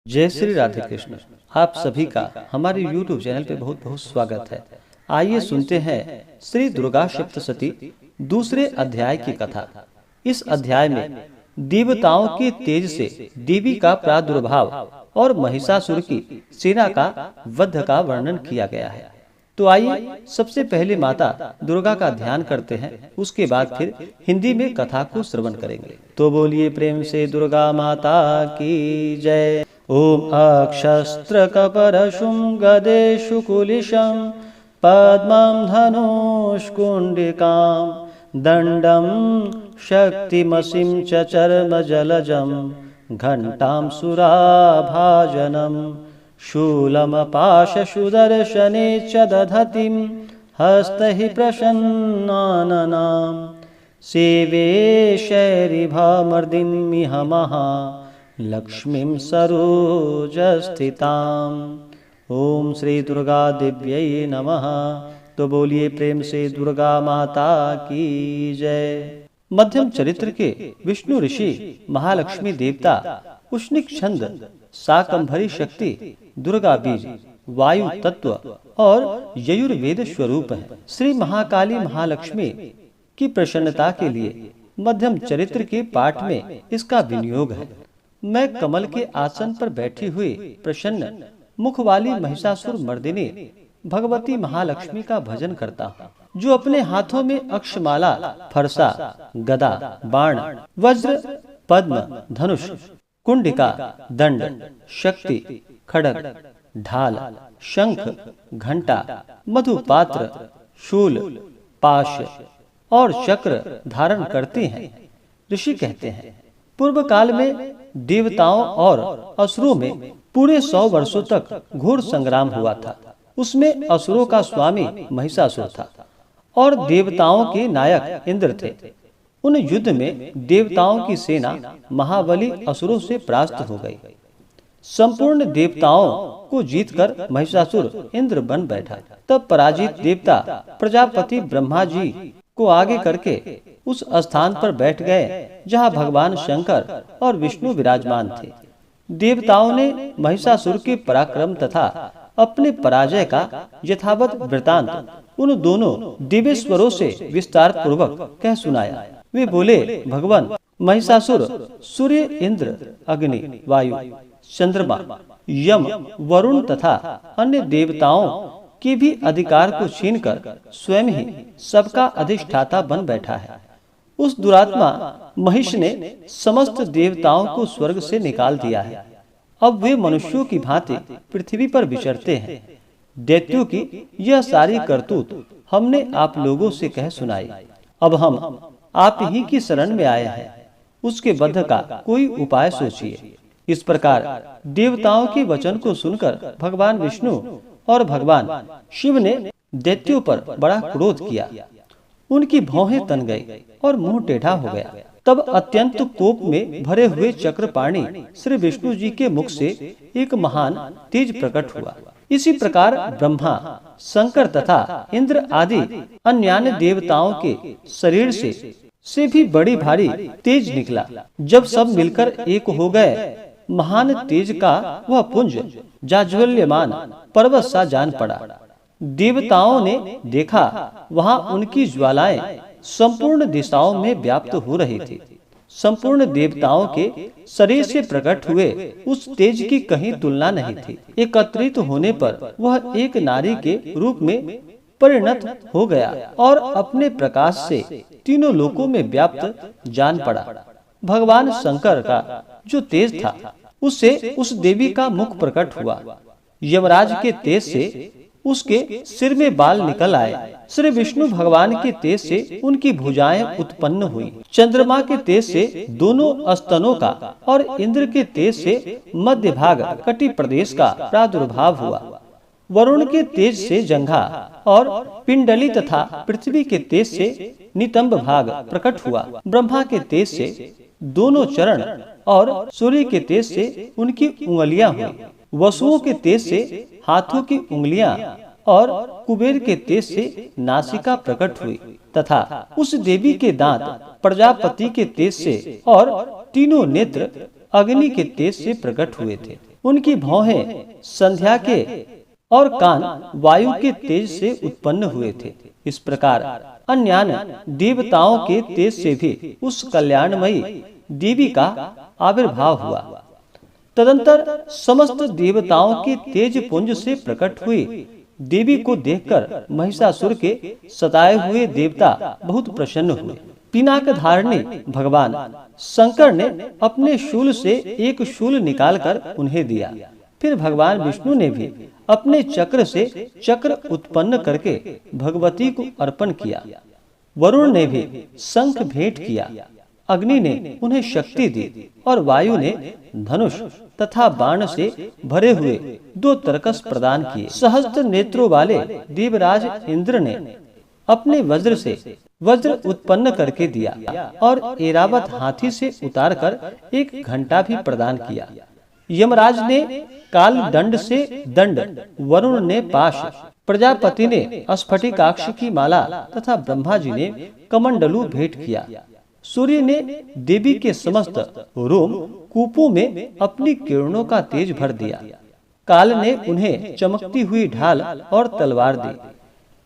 जय श्री राधे कृष्ण। आप सभी का हमारे YouTube चैनल पे बहुत बहुत स्वागत है। आइए सुनते हैं श्री दुर्गा सप्तशती दूसरे अध्याय की कथा। इस अध्याय में देवताओं के तेज से देवी का प्रादुर्भाव और महिषासुर की सेना का वध का वर्णन किया गया है। तो आइए सबसे पहले माता दुर्गा का ध्यान करते हैं, उसके बाद फिर हिंदी में कथा को श्रवण करेंगे। तो बोलिए प्रेम से दुर्गा माता की जय। ओम अक्षस्त्र कपरशुं गदेषु कुलिशं पद्मं धनुष्कुंडिकां दंडं शक्तिमसिं च चर्म जलजं घंटां सुराभाजनं शूलमपाशसुदर्शने च दधतिं हस्तैः प्रसन्नाननां सेवे शैरिभामर्दिमिह लक्ष्मीं सरोजस्थिताम्। ओम श्री दुर्गा दिव्यै नमः। तो बोलिए प्रेम से दुर्गा माता की जय। मध्यम चरित्र के विष्णु ऋषि महालक्ष्मी देवता उष्णिक छंद शाकंभरी शक्ति दुर्गा बीज वायु तत्व और यजुर्वेद स्वरूप है। श्री महाकाली महालक्ष्मी की प्रसन्नता के लिए मध्यम चरित्र के पाठ में इसका विनियोग है। मैं कमल के आसन पर बैठी हुई प्रसन्न मुख वाली महिषासुर मर्दिनी भगवती महालक्ष्मी का भजन करता हूँ, जो अपने हाथों में अक्षमाला, फरसा, गदा, बाण, वज्र, पद्म, धनुष, कुंडिका, दंड, शक्ति, खड्ग, ढाल, शंख, घंटा, मधुपात्र, शूल, पाश और चक्र धारण करती हैं। ऋषि कहते हैं, पूर्व काल में देवताओं और असुरों में पूरे 100 वर्षों तक घोर संग्राम हुआ था। उसमें असुरों का स्वामी महिषासुर था और देवताओं के नायक इंद्र थे। उन युद्ध में देवताओं की सेना महाबली असुरों से परास्त हो गई। संपूर्ण देवताओं को जीतकर महिषासुर इंद्र बन बैठा। तब पराजित देवता प्रजापति ब्रह्मा जी को आगे करके उस स्थान पर बैठ गए जहां भगवान शंकर और विष्णु विराजमान थे। देवताओं ने महिषासुर के पराक्रम तथा अपने पराजय का यथावत वृतांत उन दोनों दिव्येश्वरों से विस्तार पूर्वक कह सुनाया। वे बोले, भगवान महिषासुर सूर्य, इंद्र, अग्नि, वायु, चंद्रमा, यम, वरुण तथा अन्य देवताओं के भी अधिकार को छीनकर स्वयं ही सबका अधिष्ठाता बन बैठा है। उस दुरात्मा महिष ने समस्त देवताओं को स्वर्ग से निकाल दिया है। अब वे मनुष्यों की भांति पृथ्वी पर विचरते हैं। दैत्यों की यह सारी करतूत हमने आप लोगों से कह सुनाई। अब हम आप ही की शरण में आए हैं। उसके वध का कोई उपाय सोचिए। इस प्रकार देवताओं के वचन को सुनकर भगवान विष्णु और भगवान शिव ने दैत्यों पर बड़ा क्रोध किया। उनकी भौहें तन गई और मुंह टेढ़ा हो गया। तब अत्यंत कोप में भरे हुए चक्रपाणी श्री विष्णु जी के मुख से एक महान तेज प्रकट हुआ। इसी प्रकार ब्रह्मा, शंकर तथा इंद्र आदि अन्य देवताओं के शरीर से भी बड़ी भारी तेज निकला। जब सब मिलकर एक हो गए, महान तेज का वह पुंज जाज्वल्यमान पर्वत सा जान पड़ा। देवताओं ने देखा, वहां उनकी ज्वालाएं संपूर्ण दिशाओं में व्याप्त हो रही थी। संपूर्ण देवताओं के शरीर से प्रकट हुए उस तेज की कहीं तुलना नहीं थी। एकत्रित होने पर वह एक नारी के रूप में परिणत हो गया और अपने प्रकाश से तीनों लोकों में व्याप्त जान पड़ा। भगवान शंकर का जो तेज था, उससे उस देवी का मुख प्रकट हुआ। यमराज के तेज से उसके सिर में बाल निकल आए। श्री विष्णु भगवान के तेज से उनकी भुजाएं उत्पन्न हुई। चंद्रमा के तेज से दोनों स्तनों का और इंद्र के तेज से मध्य भाग कटी प्रदेश का प्रादुर्भाव हुआ। वरुण के तेज से जंघा और पिंडली तथा पृथ्वी के तेज से नितंब भाग प्रकट हुआ। ब्रह्मा के तेज से दोनों चरण और सूर्य के तेज से उनकी उंगलियां हुई। वसुओं के तेज से हाथों की उंगलियां और कुबेर के तेज से नासिका प्रकट हुई तथा उस देवी के दांत प्रजापति के तेज से और तीनों नेत्र अग्नि के तेज से प्रकट हुए थे। उनकी भौहें संध्या के और कान वायु के तेज से उत्पन्न हुए थे। इस प्रकार अन्य देवताओं के तेज से भी उस कल्याणमयी देवी का आविर्भाव हुआ। तदंतर समस्त देवताओं के तेज पुंज से प्रकट हुई देवी को देखकर महिषासुर के सताए हुए देवता बहुत प्रसन्न हुए। पिनाक धारणी भगवान शंकर ने अपने शूल से एक शूल निकालकर उन्हें दिया। फिर भगवान विष्णु ने भी अपने चक्र से चक्र उत्पन्न करके भगवती को अर्पण किया। वरुण ने भी शंख भेंट किया। अग्नि ने उन्हें शक्ति दी और वायु ने धनुष तथा बाण से भरे हुए 2 तरकस प्रदान किए। सहस्त्र नेत्रों वाले देवराज इंद्र ने अपने वज्र से वज्र उत्पन्न करके दिया और ऐरावत हाथी से उतारकर एक घंटा भी प्रदान किया। यमराज ने काल दंड से दंड, वरुण ने पाश, प्रजापति ने स्फटिकाक्ष की माला तथा ब्रह्मा जी ने कमंडलू भेंट किया। सूर्य ने देवी के समस्त रोम कूपों में अपनी किरणों का तेज भर दिया। काल ने उन्हें चमकती हुई ढाल और तलवार दी।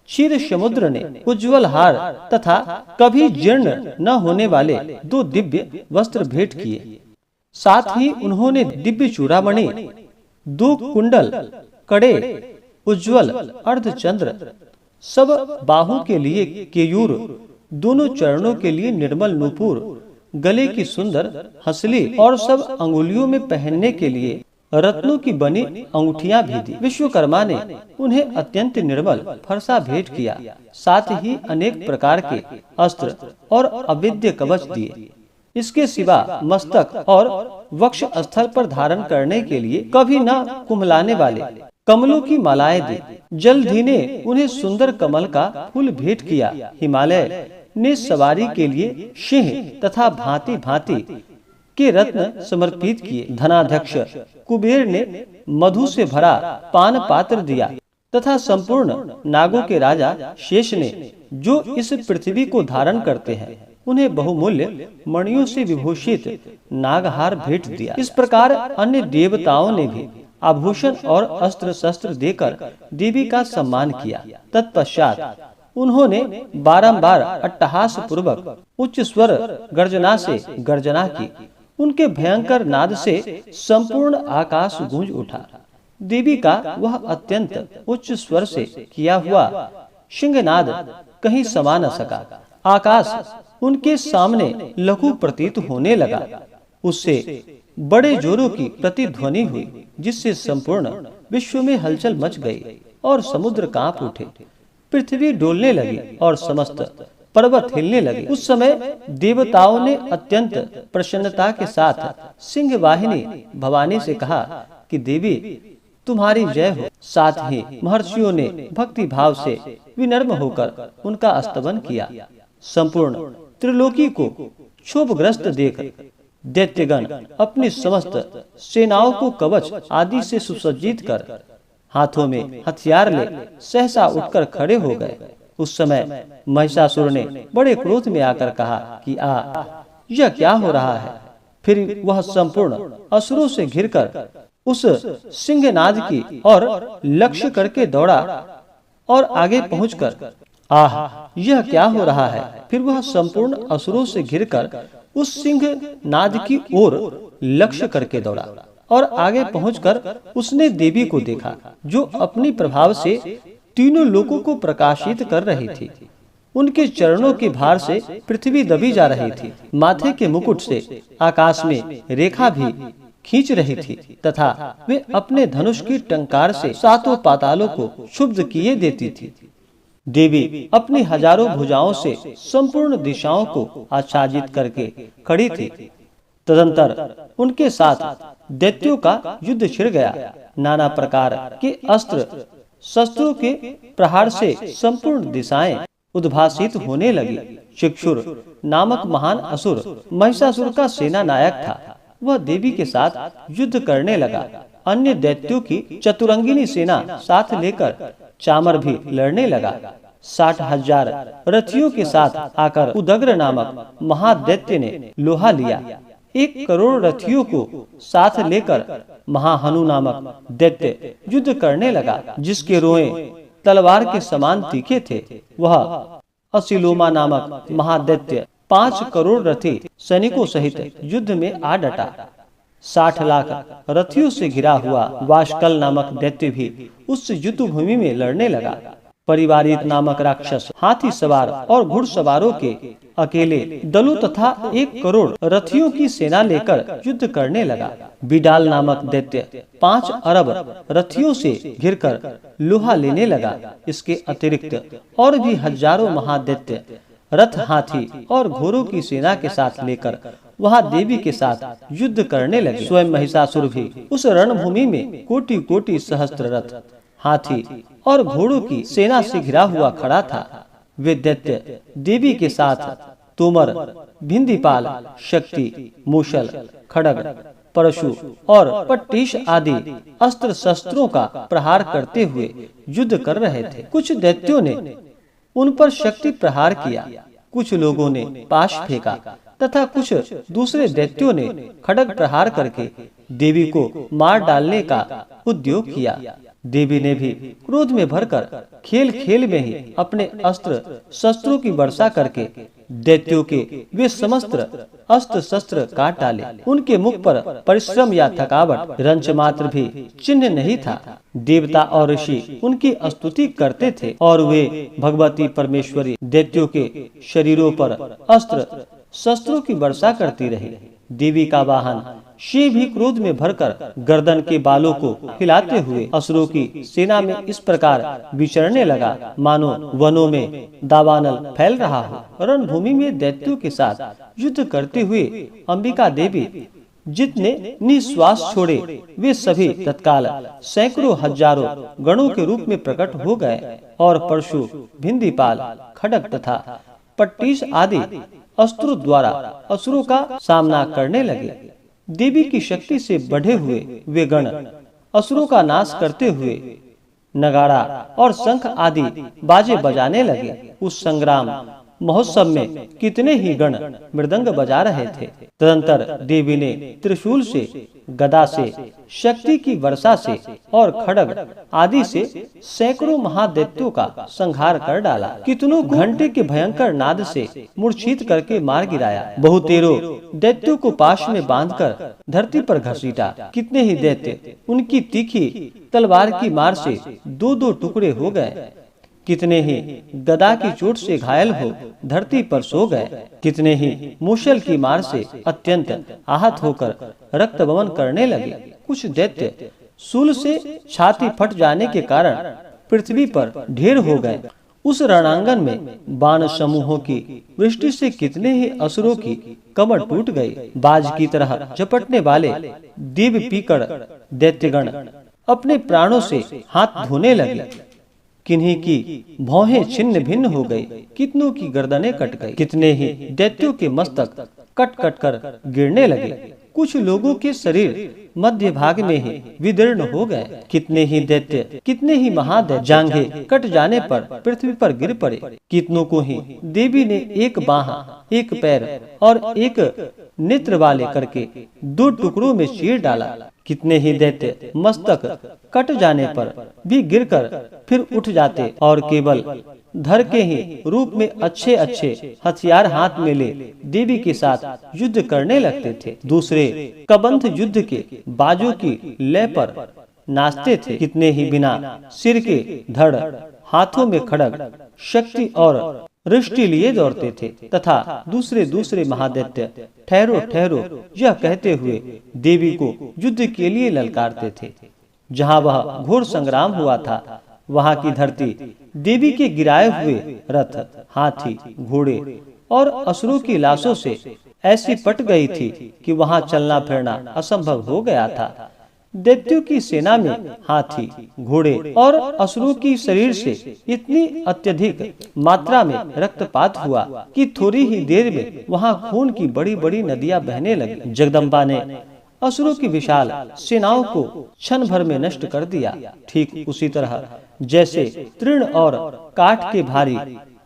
क्षीर समुद्र ने उज्जवल हार तथा कभी जीर्ण न होने वाले 2 दिव्य वस्त्र भेंट किए। साथ ही उन्होंने दिव्य चूड़ामणि, 2 कुंडल, कड़े, उज्जवल अर्धचंद्र, सब बाहु के लिए केयूर, दोनों चरणों के लिए निर्मल नूपुर, गले की सुंदर हंसली और सब अंगुलियों में पहनने के लिए रत्नों की बनी अंगूठियां भी दी। विश्वकर्मा ने उन्हें अत्यंत निर्मल फरसा भेंट किया। साथ ही अनेक प्रकार के अस्त्र और अवेद्य कवच दिए। इसके सिवा मस्तक और वक्ष स्थल पर धारण करने के लिए कभी न कुम्हलाने वाले कमलों की मालाएं दी। जलधि ने उन्हें सुंदर कमल का फूल भेंट किया। हिमालय ने सवारी के लिए सिंह तथा भांति भांति के रत्न समर्पित किए। धनाध्यक्ष कुबेर ने मधु से भरा पान पात्र दिया तथा संपूर्ण नागों के राजा शेष ने, जो इस पृथ्वी को धारण करते हैं, उन्हें बहुमूल्य मणियों से विभूषित नागहार भेंट दिया। इस प्रकार अन्य देवताओं ने भी आभूषण और अस्त्र शस्त्र देकर देवी का सम्मान किया। तत्पश्चात उन्होंने बारंबार अट्टहास पूर्वक उच्च स्वर गर्जना से गर्जना की। उनके भयंकर नाद से संपूर्ण आकाश गूंज उठा। देवी का वह अत्यंत उच्च स्वर से किया हुआ सिंहनाद कहीं समा न सका। आकाश उनके सामने लघु प्रतीत होने लगा। उससे बड़े जोरों की प्रतिध्वनि हुई, जिससे संपूर्ण विश्व में हलचल मच गई और समुद्र कांप उठे। पृथ्वी डोलने लगी और समस्त पर्वत हिलने लगे। उस समय देवताओं ने अत्यंत प्रसन्नता के साथ सिंह वाहिनी भवानी से कहा कि देवी तुम्हारी जय हो। साथ ही महर्षियों ने भक्ति भाव से विनम्र होकर उनका स्तवन किया। संपूर्ण त्रिलोकी को क्षोभग्रस्त देख दैत्यगण अपनी समस्त सेनाओं को कवच आदि से सुसज्जित कर हाथों में हथियार ले सहसा उठकर खड़े हो गए। उस समय महिषासुर ने बड़े क्रोध में आकर कहा कि यह क्या हो रहा है। फिर वह संपूर्ण असुरों से घिरकर उस सिंहनाद की और लक्ष्य करके दौड़ा और आगे पहुंचकर यह क्या हो रहा है। फिर वह संपूर्ण असुरों से घिरकर उस सिंहनाद की ओर लक्ष्य करके दौड़ा और आगे पहुंचकर उसने देवी को देखा, जो अपनी प्रभाव से तीनों लोगों को प्रकाशित कर रही थी। उनके चरणों के भार से पृथ्वी दबी जा रही थी। माथे के मुकुट से आकाश में रेखा भी खींच रही थी तथा वे अपने धनुष की टंकार से 7 पातालों को क्षुब्ध किए देती थी। देवी अपनी हजारों भुजाओं से संपूर्ण दिशाओं को आच्छादित करके खड़ी थी। तदंतर उनके साथ दैत्यों का युद्ध छिड़ गया। नाना प्रकार के अस्त्र शस्त्रों के प्रहार से संपूर्ण दिशाएं उद्भासित होने लगी। चक्षुर नामक महान असुर महिषासुर का सेना नायक था। वह देवी के साथ युद्ध करने लगा। अन्य दैत्यों की चतुरंगिनी सेना साथ लेकर चामर भी लड़ने लगा। 60,000 रथियों के साथ आकर उदग्र नामक महादैत्य ने लोहा लिया। 1 करोड़ रथियों को साथ लेकर महाहनु नामक दैत्य युद्ध करने लगा, जिसके रोए तलवार के समान तीखे थे। वह असिलोमा नामक महादैत्य 5 करोड़ रथी सैनिकों सहित युद्ध में आ डटा। 60 लाख रथियों से घिरा हुआ वाशकल नामक दैत्य भी उस युद्ध भूमि में लड़ने लगा। परिवारित नामक राक्षस हाथी सवार और घुड़सवारों के अकेले दलों तथा 1 करोड़ रथियों की सेना लेकर युद्ध करने लगा। बिडाल नामक दैत्य 5 अरब रथियों से घिरकर लोहा लेने लगा। इसके अतिरिक्त और भी हजारों महादैत्य रथ, हाथी और घोड़ों की सेना के साथ लेकर वहां देवी के साथ युद्ध करने लगे। स्वयं महिषासुर भी उस रणभूमि में कोटि कोटि सहस्त्र रथ, हाथी और घोड़ों की सेना से घिरा हुआ खड़ा था। वे दैत्य देवी के साथ तोमर, भिंदीपाल, शक्ति, मूषल, खड़ग, परशु और पट्टीश आदि अस्त्र शस्त्रों का प्रहार करते हुए युद्ध कर रहे थे। कुछ दैत्यों ने उन पर शक्ति प्रहार किया, कुछ लोगों ने पाश फेंका तथा कुछ दूसरे दैत्यों ने खड्ग प्रहार करके देवी को मार डालने का उद्योग किया। देवी ने भी क्रोध में भरकर खेल खेल में ही अपने अस्त्र शस्त्रों की वर्षा करके दैत्यों के वे समस्त अस्त्र शस्त्र काट डाले। उनके मुख पर परिश्रम या थकावट रंच मात्र भी चिन्ह नहीं था। देवता और ऋषि उनकी स्तुति करते थे और वे भगवती परमेश्वरी दैत्यों के शरीरों पर अस्त्र शस्त्रों की वर्षा करती रही। देवी का वाहन शिव भी क्रोध में भरकर गर्दन के बालों को हिलाते हुए असुरों की सेना में इस प्रकार विचरने लगा, मानो वनों में दावानल फैल रहा हो। रणभूमि में दैत्यों के साथ युद्ध करते हुए अंबिका देवी जितने निश्वास छोड़े वे सभी तत्काल सैकड़ों हजारों गणों के रूप में प्रकट हो गए और परशु, भिंदीपाल, खड्ग तथा पट्टीश आदि अस्त्रों द्वारा असुरों का सामना करने लगे। देवी की शक्ति से बढ़े हुए वे गण असुरों का नाश करते हुए नगाड़ा और शंख आदि बाजे बजाने लगे। उस संग्राम महोत्सव में कितने ही गण मृदंग बजा रहे थे। तदंतर देवी ने त्रिशूल से, गदा से, शक्ति की वर्षा से और खड्ग आदि से सैकड़ों महादैत्यों का संहार कर डाला। कितनों घंटे के भयंकर नाद से मूर्छित करके मार गिराया। बहुतेरों दैत्यों को पाश में बांधकर धरती पर घसीटा। कितने ही दैत्य उनकी तीखी तलवार की मार से 2-2 टुकड़े हो गए। कितने ही गदा की चोट से घायल हो धरती पर सो गए। कितने ही मूषल की मार से अत्यंत आहत होकर रक्त बमन करने लगे। कुछ दैत्य शूल से छाती फट जाने के कारण पृथ्वी पर ढेर हो गए। उस रणांगन में बाण समूहों की वृष्टि से कितने ही असुरों की कमर टूट गई। बाज की तरह झपटने वाले दिव्य पीकड़ दैत्यगण अपने प्राणों से हाथ धोने लगे। किन्हीं की भौहें छिन्न भिन्न हो गई, कितनों की गर्दनें कट गई। कितने ही दैत्यों के मस्तक कट कट कर गिरने लगे। कुछ लोगों के शरीर मध्य भाग में ही विदीर्ण हो गए। कितने ही दैत्य, कितने ही महादैत्य जांघें कट जाने पर पृथ्वी पर गिर पड़े। कितनों को ही देवी ने एक बाह, एक पैर और एक नेत्र वाले करके 2 टुकड़ों में चीर डाला। कितने ही दैत्य मस्तक कट जाने पर भी गिरकर फिर उठ जाते और केवल धर के ही रूप में अच्छे अच्छे हथियार हाथ में ले देवी के साथ युद्ध करने लगते थे। दूसरे कबंध युद्ध के बाजों की लय पर नाचते थे। कितने ही बिना सिर के धड़, हाथों में खड्ग, शक्ति और रिष्टि लिए दौड़ते थे तथा दूसरे महादैत्य ठहरो ठहरो यह कहते हुए देवी को युद्ध के लिए ललकारते थे। जहाँ वह घोर संग्राम हुआ था वहाँ की धरती देवी के गिराए हुए रथ, हाथी, घोड़े और असुरों की लाशों से ऐसी पट गई थी कि वहाँ चलना फिरना असंभव हो गया था। दैत्यों की सेना में हाथी, घोड़े और असुरों की शरीर से इतनी अत्यधिक मात्रा में रक्तपात हुआ कि थोड़ी ही देर में वहां खून की बड़ी बड़ी नदियां बहने लगी। जगदम्बा ने असुरों की विशाल सेनाओं को क्षण भर में नष्ट कर दिया। ठीक उसी तरह जैसे तृण और काठ के भारी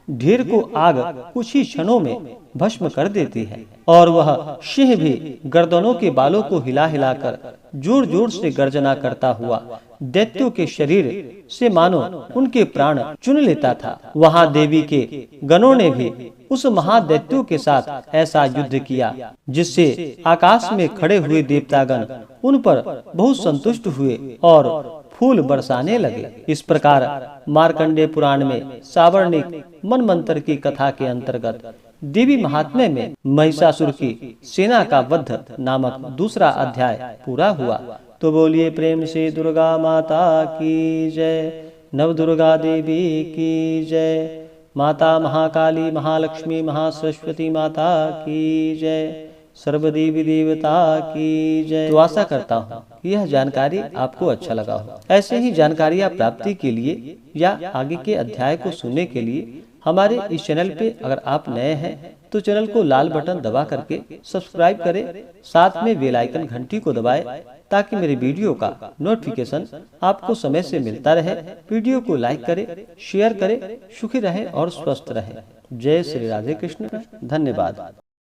ढेर को आग कुछ ही क्षणों में भस्म कर देती है, और वह सिंह भी गर्दनों के बालों को हिला हिलाकर जोर जोर से गर्जना करता हुआ दैत्यों के शरीर से मानो उनके प्राण चुन लेता था। वहां देवी के गणों ने भी उस महादैत्यों के साथ ऐसा युद्ध किया जिससे आकाश में खड़े हुए देवतागण उन पर बहुत संतुष्ट हुए और फूल बरसाने लगे। इस प्रकार मार्कंडेय पुराण में सावर्णिक मनमंत्र की कथा के अंतर्गत देवी महात्म्य में महिषासुर की सेना का वध नामक दूसरा अध्याय पूरा हुआ। तो बोलिए प्रेम से दुर्गा माता की जय, नव दुर्गा देवी की जय, माता महाकाली महालक्ष्मी महासरस्वती माता की जय, सर्वदेवी देवता की जय। तो आशा करता हूँ कि यह जानकारी आपको अच्छा लगा हो। ऐसे ही जानकारियाँ प्राप्ति के लिए या आगे के अध्याय को सुनने के लिए हमारे इस चैनल पे अगर आप नए हैं तो चैनल को लाल बटन दबा करके सब्सक्राइब करें, साथ में बेल आइकन घंटी को दबाएं ताकि मेरे वीडियो का नोटिफिकेशन आपको समय से मिलता रहे। वीडियो को लाइक करें, शेयर करें, सुखी रहें और स्वस्थ रहें। जय श्री राधे कृष्ण। धन्यवाद।